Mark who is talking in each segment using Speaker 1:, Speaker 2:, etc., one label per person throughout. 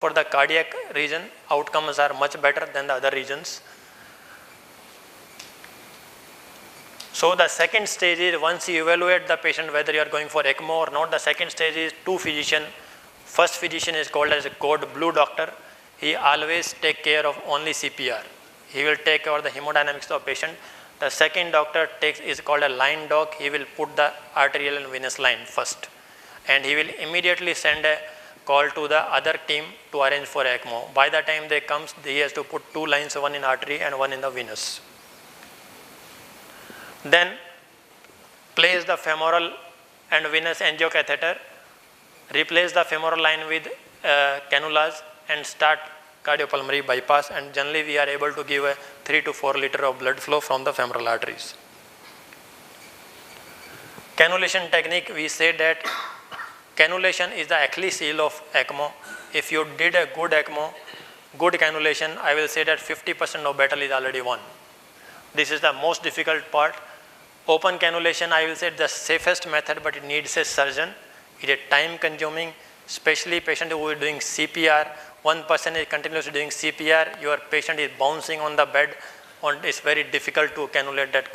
Speaker 1: For the cardiac region, outcomes are much better than the other regions. So the second stage is, once you evaluate the patient whether you are going for ECMO or not, the second stage is two physicians. First physician is called as a code blue doctor. He always take care of only CPR. He will take care of the hemodynamics of the patient. The second doctor is called a line doc. He will put the arterial and venous line first. And he will immediately send a call to the other team to arrange for ECMO. By the time they comes, he has to put two lines, one in artery and one in the venous. Then place the femoral and venous angiocatheter, replace the femoral line with cannulas and start cardiopulmonary bypass, and generally we are able to give a 3 to 4 liter of blood flow from the femoral arteries. Cannulation technique, we said that cannulation is the Achilles heel of ECMO. If you did a good ECMO, good cannulation, I will say that 50% of battle is already won. This is the most difficult part. Open cannulation, I will say the safest method, but it needs a surgeon. It is time consuming, especially patient who is doing CPR. One person is continuously doing CPR, your patient is bouncing on the bed, and it's very difficult to cannulate that.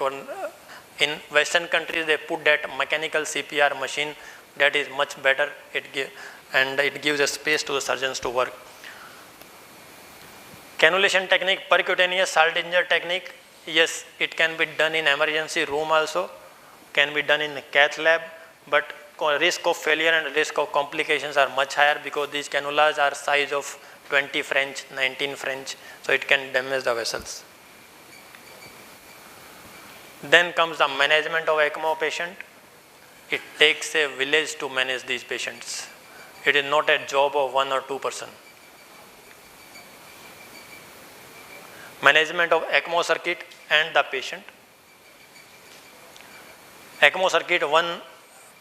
Speaker 1: In Western countries, they put that mechanical CPR machine, that is much better, it gives a space to the surgeons to work. Cannulation technique, percutaneous Saldinger technique, yes, it can be done in emergency room also, can be done in the cath lab, but risk of failure and risk of complications are much higher because these cannulas are size of 20 French, 19 French, so it can damage the vessels. Then comes the management of ECMO patient. It takes a village to manage these patients. It is not a job of 1 or 2 person. Management of ECMO circuit and the patient. ECMO circuit, one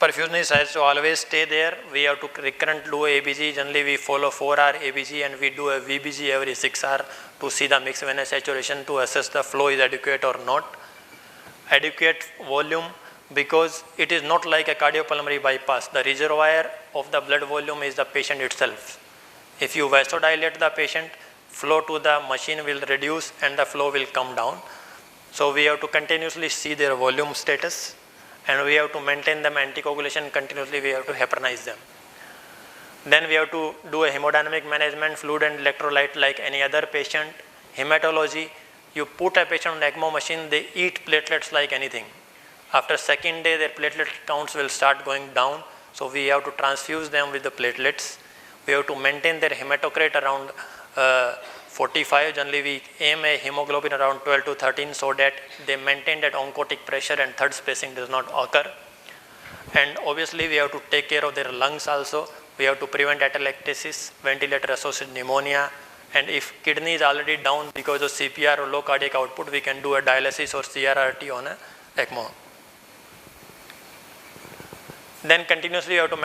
Speaker 1: perfusionist has to always stay there. We have to recurrent do ABG. Generally we follow 4-hour ABG and we do a VBG every 6 hours to see the mixed venous saturation to assess the flow is adequate or not. Adequate volume, because it is not like a cardiopulmonary bypass. The reservoir of the blood volume is the patient itself. If you vasodilate the patient, flow to the machine will reduce and the flow will come down. So we have to continuously see their volume status, and we have to maintain them anticoagulation continuously, we have to heparinize them. Then we have to do a hemodynamic management, fluid and electrolyte like any other patient. Hematology, you put a patient on ECMO machine, they eat platelets like anything. After second day, their platelet counts will start going down. So we have to transfuse them with the platelets. We have to maintain their hematocrit around 45. Generally, we aim a hemoglobin around 12 to 13 so that they maintain that oncotic pressure and third spacing does not occur. And obviously, we have to take care of their lungs also. We have to prevent atelectasis, ventilator-associated pneumonia. And if kidney is already down because of CPR or low cardiac output, we can do a dialysis or CRRT on a ECMO. Then continuously you have to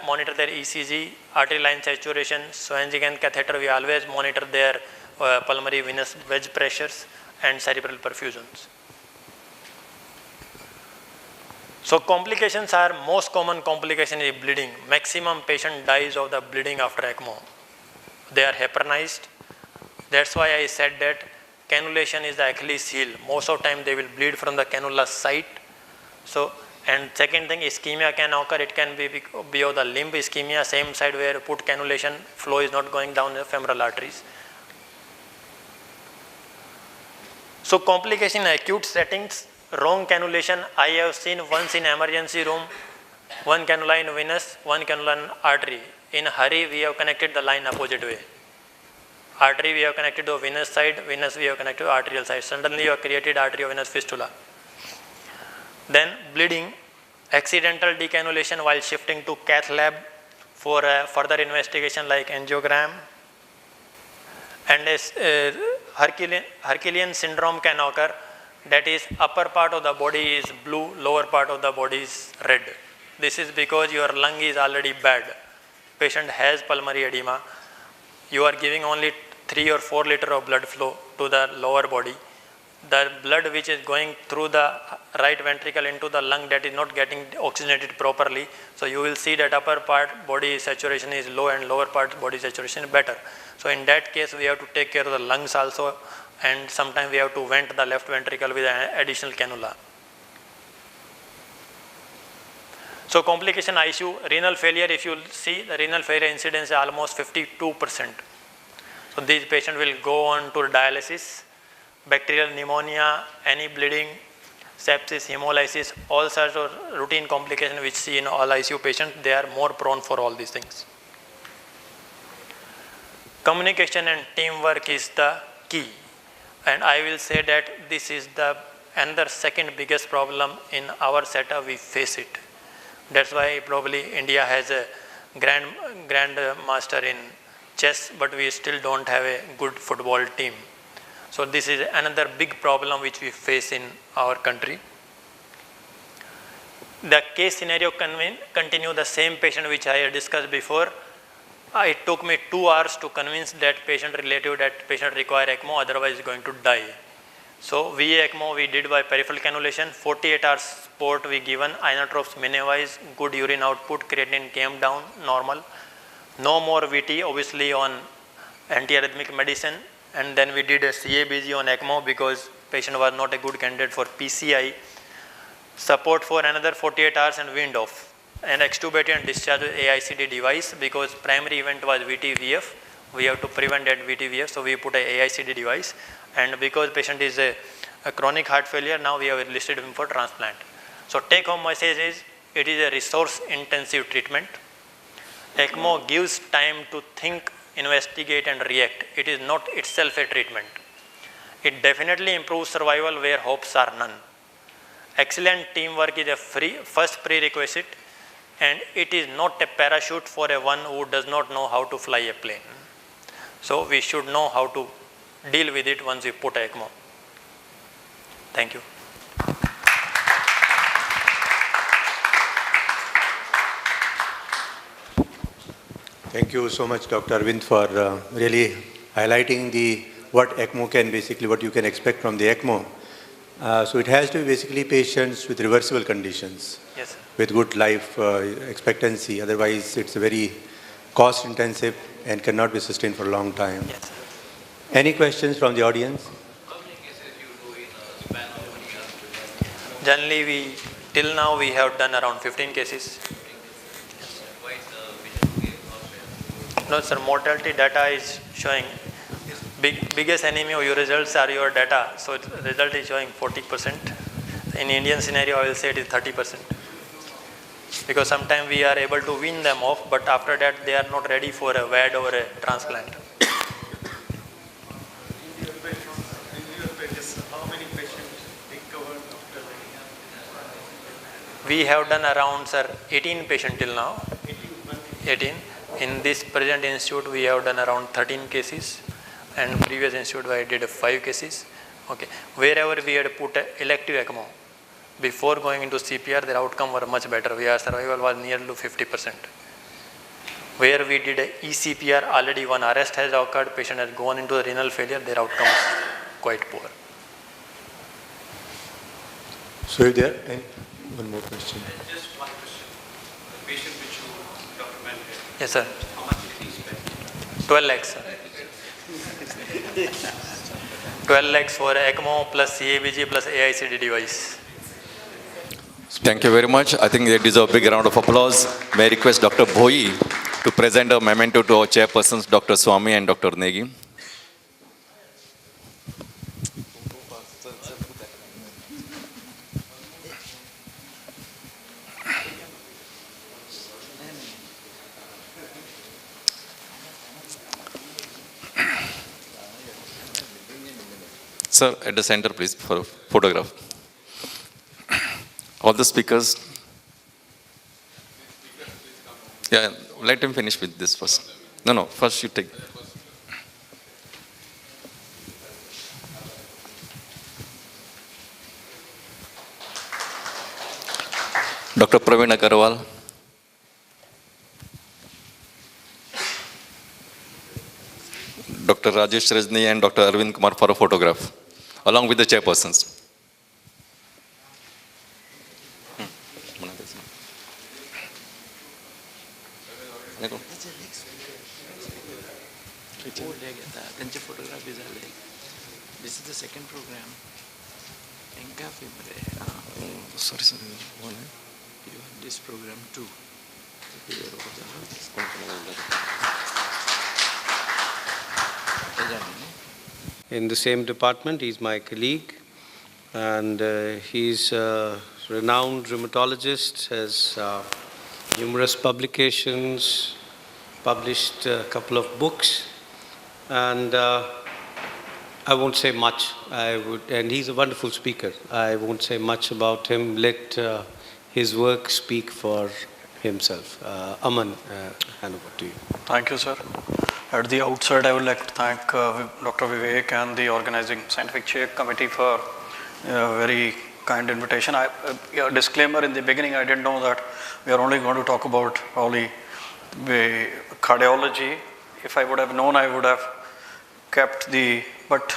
Speaker 1: monitor their ECG, artery line saturation, Swanzigan catheter, we always monitor their pulmonary venous wedge pressures and cerebral perfusions. So complications are, most common complication is bleeding. Maximum patient dies of the bleeding after ECMO. They are heparinized. That's why I said that cannulation is the Achilles heel. Most of the time they will bleed from the cannula site. So, and second thing, ischemia can occur. It can be of the limb ischemia, same side where you put cannulation, flow is not going down the femoral arteries. So complication in acute settings, wrong cannulation, I have seen once in emergency room, one cannula in venous, one cannula in artery. In hurry, we have connected the line opposite way. Artery we have connected to venous side, venous we have connected to arterial side. Suddenly you have created arteriovenous fistula. Then bleeding, accidental decannulation while shifting to cath lab for further investigation like angiogram. And Herculean syndrome can occur, that is upper part of the body is blue, lower part of the body is red. This is because your lung is already bad. Patient has pulmonary edema. You are giving only 3 or 4 liter of blood flow to the lower body. the blood which is going through the right ventricle into the lung, that is not getting oxygenated properly. So you will see that upper part body saturation is low and lower part body saturation is better. So in that case we have to take care of the lungs also, and sometimes we have to vent the left ventricle with an additional cannula. So complication issue, renal failure, if you see the renal failure incidence is almost 52%. So these patients will go on to dialysis, bacterial pneumonia, any bleeding, sepsis, hemolysis, all sorts of routine complications which see in all ICU patients, they are more prone for all these things. Communication and teamwork is the key, and I will say that this is the another second biggest problem in our setup. We face it. That's why probably India has a grand master in chess, but we still don't have a good football team. So this is another big problem which we face in our country. The case scenario continue the same patient which I had discussed before. It took me 2 hours to convince that patient relative that patient require Ecmo, otherwise is going to die. So VA Ecmo we did by peripheral cannulation, 48 hours support we given, inotropes minimized, good urine output, creatinine came down normal. No more VT obviously on antiarrhythmic medicine, and then we did a CABG on Ecmo because patient was not a good candidate for PCI. Support for another 48 hours and weaned off, and extubated and discharged with AICD device because primary event was VTVF. We have to prevent that VTVF, so we put a AICD device, and because patient is a chronic heart failure, now we have listed him for transplant. So take home message is, it is a resource intensive treatment. Ecmo gives time to think, investigate and react. It is not itself a treatment. It definitely improves survival where hopes are none. Excellent teamwork is a first prerequisite, and it is not a parachute for a one who does not know how to fly a plane. So we should know how to deal with it once we put Ecmo. Thank you.
Speaker 2: Thank you so much, Dr. Arvind, for really highlighting what Ecmo can basically, what you can expect from the Ecmo. So it has to be basically patients with reversible conditions,
Speaker 1: yes,
Speaker 2: with good life expectancy. Otherwise, it's very cost intensive and cannot be sustained for a long time.
Speaker 1: Yes.
Speaker 2: Any questions from the audience?
Speaker 3: How many cases you do in a span of 1 year?
Speaker 1: Generally, till now we have done around 15 cases.
Speaker 3: Why is the patient cost?
Speaker 1: No, sir, mortality data is showing biggest enemy of your results are your data. So result is showing 40%. In Indian scenario, I will say it is 30%. Because sometimes we are able to wean them off, but after that they are not ready for a VAD or a transplant.
Speaker 4: How many patients recovered after
Speaker 1: We have done around, sir, 18 patients till now. 18. In this present institute, we have done around 13 cases, and previous institute I did 5 cases. Okay. Wherever we had put elective Ecmo, before going into CPR, their outcome were much better. Our survival was near to 50%. Where we did eCPR, already one arrest has occurred, patient has gone into the renal failure, their outcome is quite poor.
Speaker 2: So is there one more question?
Speaker 4: Just one question. The patient which you documented,
Speaker 1: Yes, sir.
Speaker 4: how much did he spend?
Speaker 1: 12 lakhs, sir. 12 lakhs for Ecmo plus CABG plus AICD device.
Speaker 5: Thank you very much. I think they deserve a big round of applause. May I request Dr. Bhoi to present a memento to our chairpersons, Dr. Swami and Dr. Negi. Sir, at the center, please, for a photograph. All the speakers. Yeah, let him finish with this first. No, first you take. Dr. Praveen Agarwal. Dr. Rajesh Rajni and Dr. Arvind Kumar for a photograph. along with the chairpersons.
Speaker 6: This is the second program.
Speaker 5: Sorry.
Speaker 6: You have this program too. In the same department, he's my colleague, and he's a renowned rheumatologist, has numerous publications, published a couple of books, and I won't say much. And he's a wonderful speaker. I won't say much about him. Let his work speak for himself. Aman, hand over to you.
Speaker 4: Thank you, sir. At the outset, I would like to thank Dr. Vivek and the organizing scientific chair committee for a very kind invitation. A disclaimer in the beginning, I didn't know that we are only going to talk about probably the cardiology. If I would have known, I would have kept the, but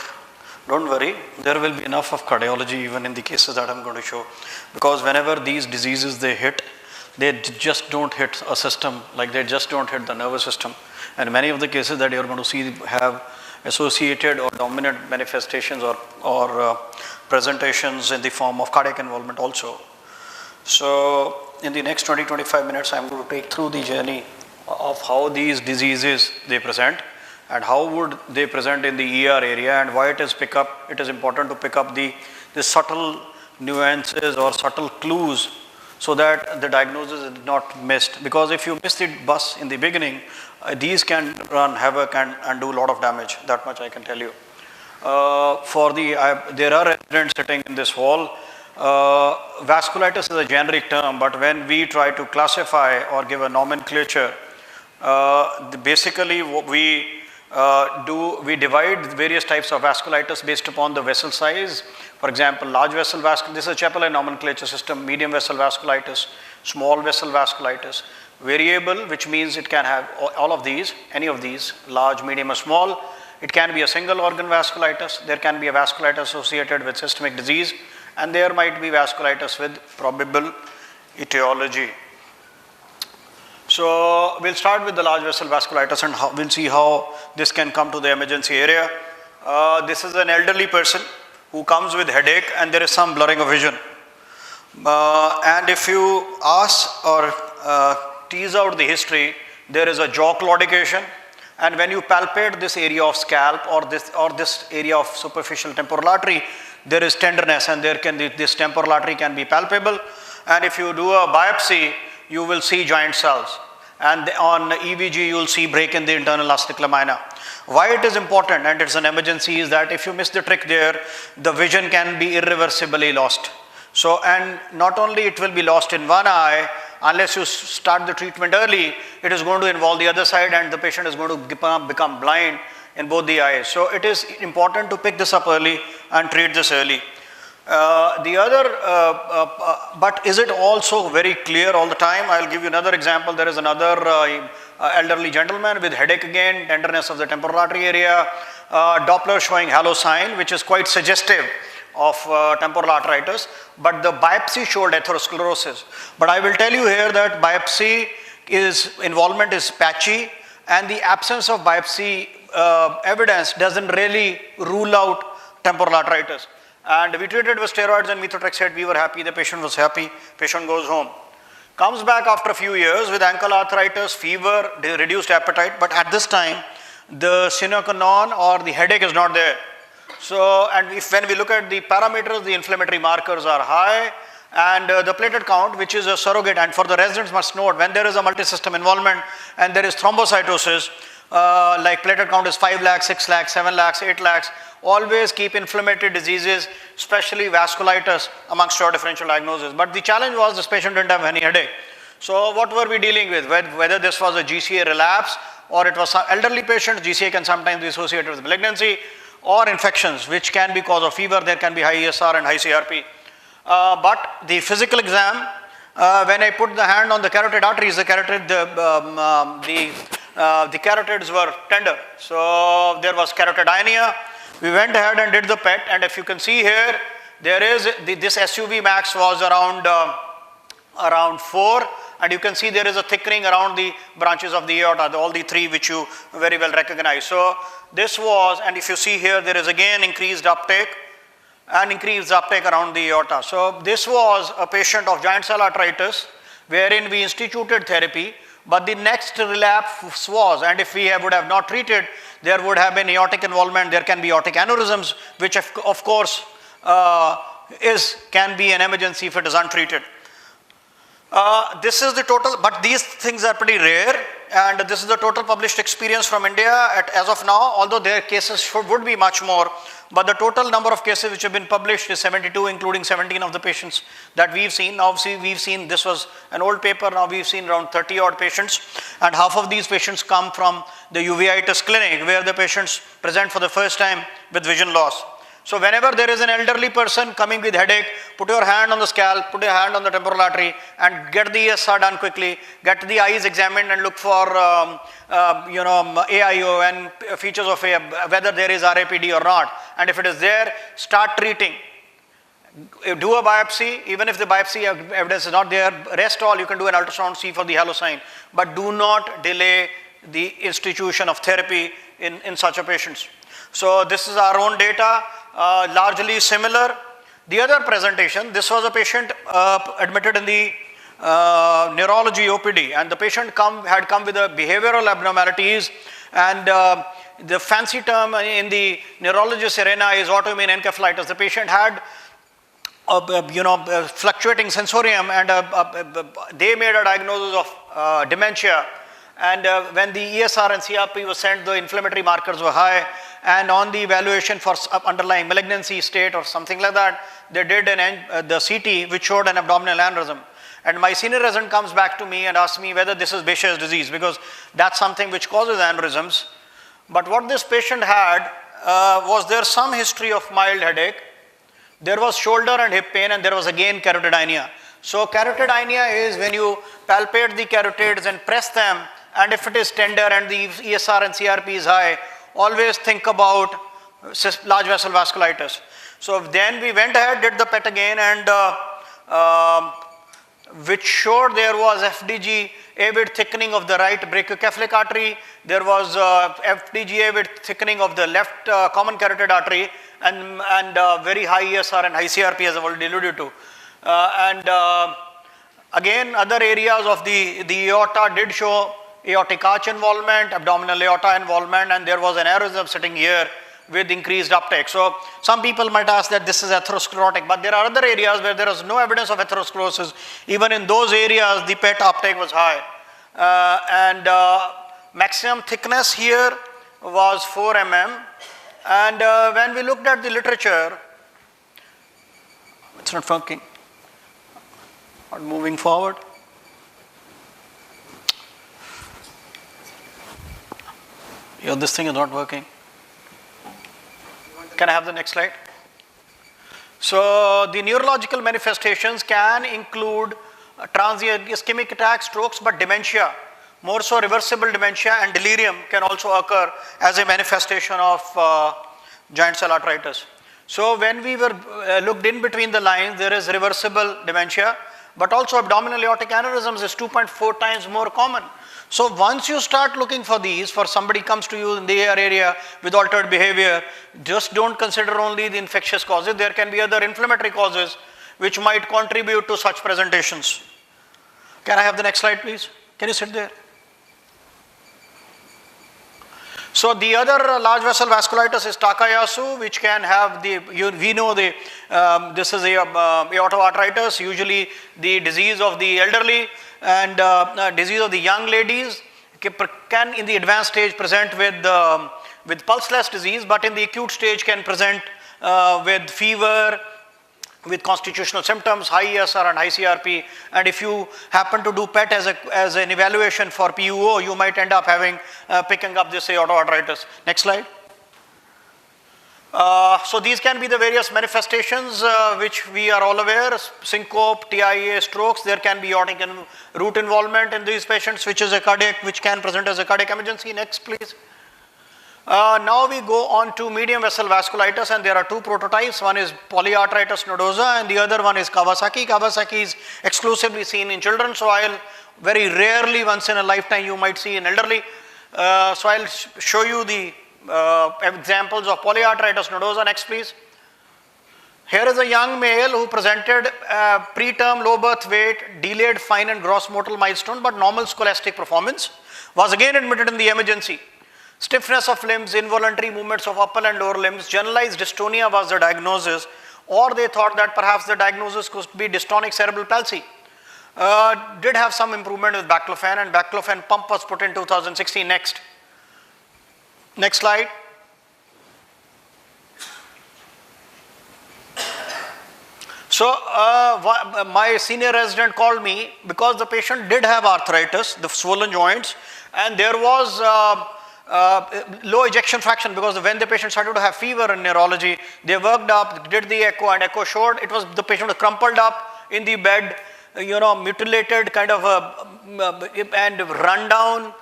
Speaker 4: don't worry, there will be enough of cardiology even in the cases that I'm going to show. Because whenever these diseases they hit, they just don't hit a system, like they just don't hit the nervous system. And many of the cases that you're going to see have associated or dominant manifestations or presentations in the form of cardiac involvement also. So in the next 20-25 minutes, I'm going to take through the journey of how these diseases they present and how would they present in the ER area and why it is important to pick up the subtle nuances or subtle clues so that the diagnosis is not missed. Because if you miss the bus in the beginning, these can run havoc and do a lot of damage. That much I can tell you. There are residents sitting in this hall. Vasculitis is a generic term, but when we try to classify or give a nomenclature, basically what we divide various types of vasculitis based upon the vessel size. For example, large vessel vasculitis, this is a Chapel nomenclature system, medium vessel vasculitis, small vessel vasculitis, variable, which means it can have all of these, any of these, large, medium or small. It can be a single organ vasculitis, there can be a vasculitis associated with systemic disease, and there might be vasculitis with probable etiology. So we'll start with the large vessel vasculitis and we'll see how this can come to the emergency area. This is an elderly person who comes with headache and there is some blurring of vision. And if you ask or tease out the history, there is a jaw claudication, and when you palpate this area of scalp or this area of superficial temporal artery, there is tenderness and this temporal artery can be palpable. And if you do a biopsy, you will see giant cells, and on EVG you will see break in the internal elastic lamina. Why it is important and it's an emergency is that if you miss the trick there, the vision can be irreversibly lost. So, and not only it will be lost in one eye, unless you start the treatment early, it is going to involve the other side and the patient is going to become blind in both the eyes. So it is important to pick this up early and treat this early. But is it also very clear all the time? I'll give you another example. There is another elderly gentleman with headache again, tenderness of the temporal artery area, Doppler showing halo sign, which is quite suggestive of temporal arteritis, but the biopsy showed atherosclerosis. But I will tell you here that biopsy involvement is patchy, and the absence of biopsy evidence doesn't really rule out temporal arteritis. And we treated with steroids and methotrexate, we were happy, the patient was happy, patient goes home. Comes back after a few years with ankle arthritis, fever, reduced appetite, but at this time, the sine qua non or the headache is not there. So, and when we look at the parameters, the inflammatory markers are high, and the platelet count, which is a surrogate, and for the residents must note, when there is a multi-system involvement and there is thrombocytosis, like platelet count is 5 lakhs, 6 lakhs, 7 lakhs, 8 lakhs, always keep inflammatory diseases, especially vasculitis, amongst your differential diagnosis. But the challenge was this patient didn't have any headache. So what were we dealing with? Whether this was a GCA relapse or it was some elderly patient, GCA can sometimes be associated with malignancy, or infections, which can be cause of fever. There can be high ESR and high CRP. But the physical exam, when I put the hand on the carotid arteries, the carotids were tender. So there was carotidynia, We went ahead and did the PET, and if you can see here, there is this SUV max was around 4, and you can see there is a thickening around the branches of the aorta, all the 3 which you very well recognize. So this was, and if you see here, there is again increased uptake around the aorta. So this was a patient of giant cell arteritis wherein we instituted therapy, but the next relapse was, and if we would have not treated, there would have been aortic involvement, there can be aortic aneurysms, which of course can be an emergency if it is untreated. This is the total, but these things are pretty rare, and this is the total published experience from India as of now, although their cases would be much more, but the total number of cases which have been published is 72, including 17 of the patients that we've seen. Now we've seen, this was an old paper, now we've seen around 30 odd patients, and half of these patients come from the uveitis clinic, where the patients present for the first time with vision loss. So whenever there is an elderly person coming with headache, put your hand on the scalp, put your hand on the temporal artery, and get the ESR done quickly, get the eyes examined and look for AIO and features of whether there is RAPD or not, and if it is there, start treating. Do a biopsy, even if the biopsy evidence is not there, rest all, you can do an ultrasound, see for the halo sign, but do not delay the institution of therapy in such a patients. So this is our own data, largely similar. The other presentation, this was a patient admitted in the neurology OPD, and the patient had come with behavioral abnormalities, and the fancy term in the neurologist arena is autoimmune encephalitis. The patient had fluctuating sensorium, and they made a diagnosis of dementia, and when the ESR and CRP was sent, the inflammatory markers were high, and on the evaluation for underlying malignancy state or something like that, they did the CT which showed an abdominal aneurysm. And my senior resident comes back to me and asks me whether this is Behçet's disease, because that's something which causes aneurysms. But what this patient had was there some history of mild headache, there was shoulder and hip pain, and there was again carotidynia. So carotidynia is when you palpate the carotids and press them, and if it is tender and the ESR and CRP is high, always think about large vessel vasculitis. So then we went ahead, did the PET again, and which showed there was FDG avid thickening of the right brachiocephalic artery, there was FDG avid thickening of the left common carotid artery, and very high ESR and high CRP, as I've already alluded to. Again, other areas of the aorta did show aortic arch involvement, abdominal aorta involvement, and there was an aneurysm sitting here with increased uptake. So some people might ask that this is atherosclerotic, but there are other areas where there is no evidence of atherosclerosis. Even in those areas, the PET uptake was high. Maximum thickness here was 4 mm. And when we looked at the literature, it's not working. Not moving forward. Yeah, this thing is not working. Can I have the next slide? So the neurological manifestations can include transient ischemic attacks, strokes, but dementia, more so reversible dementia, and delirium can also occur as a manifestation of giant cell arteritis. So when we were looked in between the lines, there is reversible dementia, but also abdominal aortic aneurysms is 2.4 times more common. So once you start looking for these, for somebody comes to you in the AR area with altered behavior, just don't consider only the infectious causes. There can be other inflammatory causes which might contribute to such presentations. Can I have the next slide, please? Can you sit there? So the other large vessel vasculitis is Takayasu, which can have this is aortoarteritis, usually the disease of the elderly, and disease of the young ladies can in the advanced stage present with pulseless disease, but in the acute stage can present with fever, with constitutional symptoms, high ESR and high CRP, and if you happen to do PET as an evaluation for PUO, you might end up picking up this aortoarteritis. Next slide. So these can be the various manifestations which we are all aware: syncope, TIA, strokes. There can be aortic and root involvement in these patients, which can present as a cardiac emergency. Next, please. Now we go on to medium vessel vasculitis, and there are two prototypes. One is Polyarteritis Nodosa and the other one is Kawasaki. Kawasaki is exclusively seen in children, so I'll very rarely, once in a lifetime, you might see in elderly. So I'll show you the examples of Polyarteritis Nodosa. Next, please. Here is a young male who presented preterm low birth weight, delayed fine and gross motor milestone, but normal scholastic performance. Was again admitted in the emergency. Stiffness of limbs, involuntary movements of upper and lower limbs, generalized dystonia was the diagnosis, or they thought that perhaps the diagnosis could be dystonic cerebral palsy. Did have some improvement with baclofen, and baclofen pump was put in 2016. Next slide. So my senior resident called me because the patient did have arthritis, the swollen joints, and there was low ejection fraction, because when the patient started to have fever in neurology, they worked up, did the echo, and echo showed it was the patient was crumpled up in the bed, mutilated kind of and run down,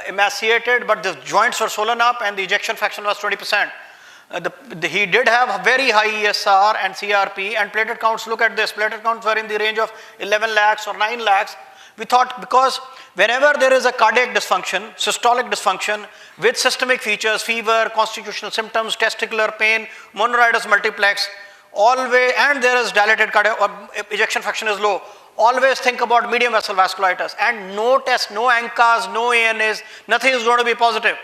Speaker 4: emaciated, but the joints were swollen up and the ejection fraction was 20%. He did have very high ESR and CRP, and platelet counts, look at this, platelet counts were in the range of 11 lakhs or 9 lakhs. We thought, because whenever there is a cardiac dysfunction, systolic dysfunction with systemic features, fever, constitutional symptoms, testicular pain, mononeuritis multiplex, always, and there is dilated cardiac, ejection fraction is low, always think about medium vessel vasculitis, and no test, no ANCAs, no ANAs, nothing is going to be positive.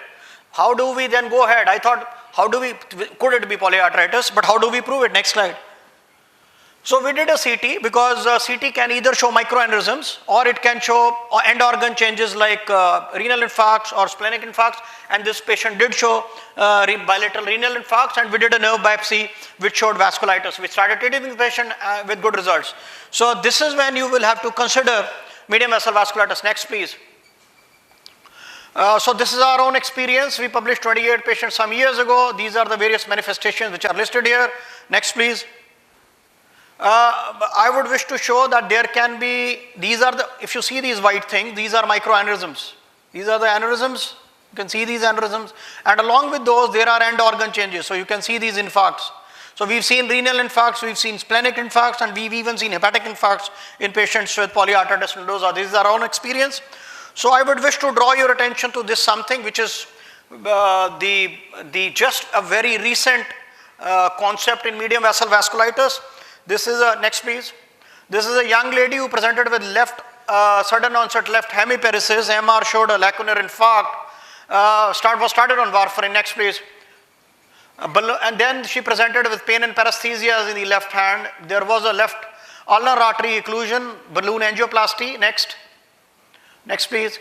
Speaker 4: How do we then go ahead? I thought, could it be polyarteritis, but how do we prove it? Next slide. So we did a CT, because CT can either show microaneurysms or it can show end organ changes like renal infarcts or splenic infarcts, and this patient did show bilateral renal infarcts, and we did a nerve biopsy which showed vasculitis. We started treating the patient with good results. So this is when you will have to consider medium vessel vasculitis. Next, please. So this is our own experience. We published 28 patients some years ago. These are the various manifestations which are listed here. Next, please. I would wish to show that there can be, if you see these white things, these are microaneurysms. These are the aneurysms. You can see these aneurysms. And along with those, there are end organ changes. So you can see these infarcts. So we've seen renal infarcts, we've seen splenic infarcts, and we've even seen hepatic infarcts in patients with polyarteritis nodosa. This is our own experience. So I would wish to draw your attention to this something which is just a very recent concept in medium vessel vasculitis. This is next please. This is a young lady who presented with sudden onset left hemiparesis. MR showed a lacunar infarct. Was started on warfarin. Next please. And then she presented with pain and paresthesias in the left hand. There was a left ulnar artery occlusion, balloon angioplasty. Next please.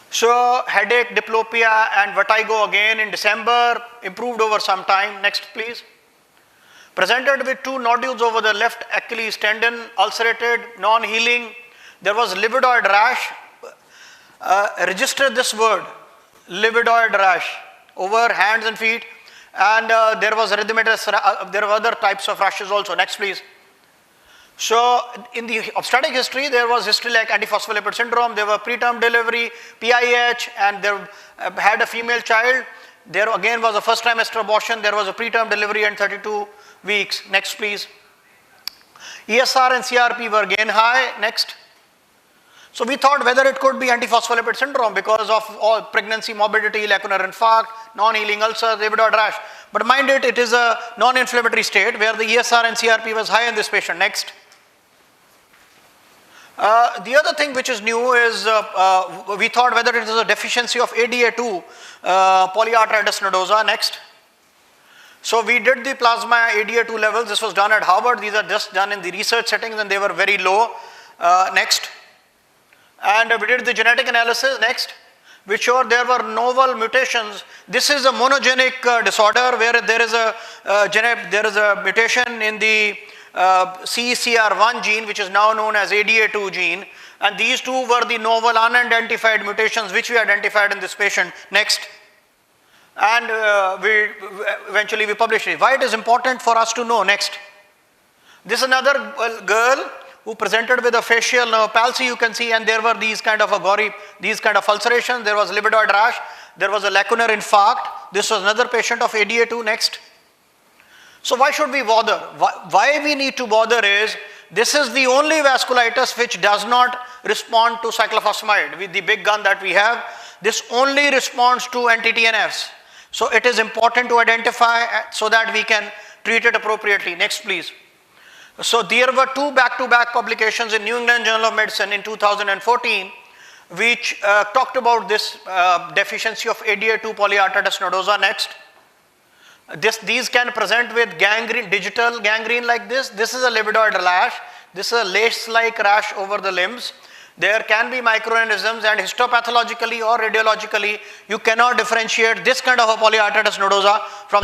Speaker 4: So headache, diplopia and vertigo again in December, improved over some time. Next please. Presented with 2 nodules over the left Achilles tendon, ulcerated, non-healing. There was lividoid rash. Register this word, lividoid rash, over hands and feet. And there was erythematous, there were other types of rashes also. Next please. So in the obstetric history, there was history like antiphospholipid syndrome, there were preterm delivery, PIH, and they had a female child. There again was a first trimester abortion, there was a preterm delivery and 32 weeks. Next please. ESR and CRP were again high. Next. So we thought whether it could be antiphospholipid syndrome because of all pregnancy, morbidity, lacunar infarct, non-healing ulcer, lividoid rash. But mind it, it is a non-inflammatory state where the ESR and CRP was high in this patient. Next. The other thing which is new is we thought whether it is a deficiency of ADA2, polyarteritis nodosa. Next. So we did the plasma ADA2 levels. This was done at Harvard. These are just done in the research settings and they were very low. Next. And we did the genetic analysis. Next. Which showed there were novel mutations. This is a monogenic disorder where there is a mutation in the CECR1 gene, which is now known as ADA2 gene, and these two were the novel unidentified mutations which we identified in this patient. Next. And eventually we published it. Why it is important for us to know. Next. This is another girl who presented with a facial nerve palsy, you can see, and there were these kind of ulcerations, there was lividoid rash, there was a lacunar infarct. This was another patient of ADA2. Next. So why should we bother? Why we need to bother is, this is the only vasculitis which does not respond to cyclophosphamide. With the big gun that we have, this only responds to anti-TNFs. So it is important to identify so that we can treat it appropriately. Next please. So there were 2 back-to-back publications in New England Journal of Medicine in 2014 which talked about this deficiency of ADA2 polyarteritis nodosa. Next. These can present with gangrene, digital gangrene like this. This is a livedoid rash. This is a lace-like rash over the limbs. There can be microorganisms, and histopathologically or radiologically, you cannot differentiate this kind of a polyarteritis nodosa from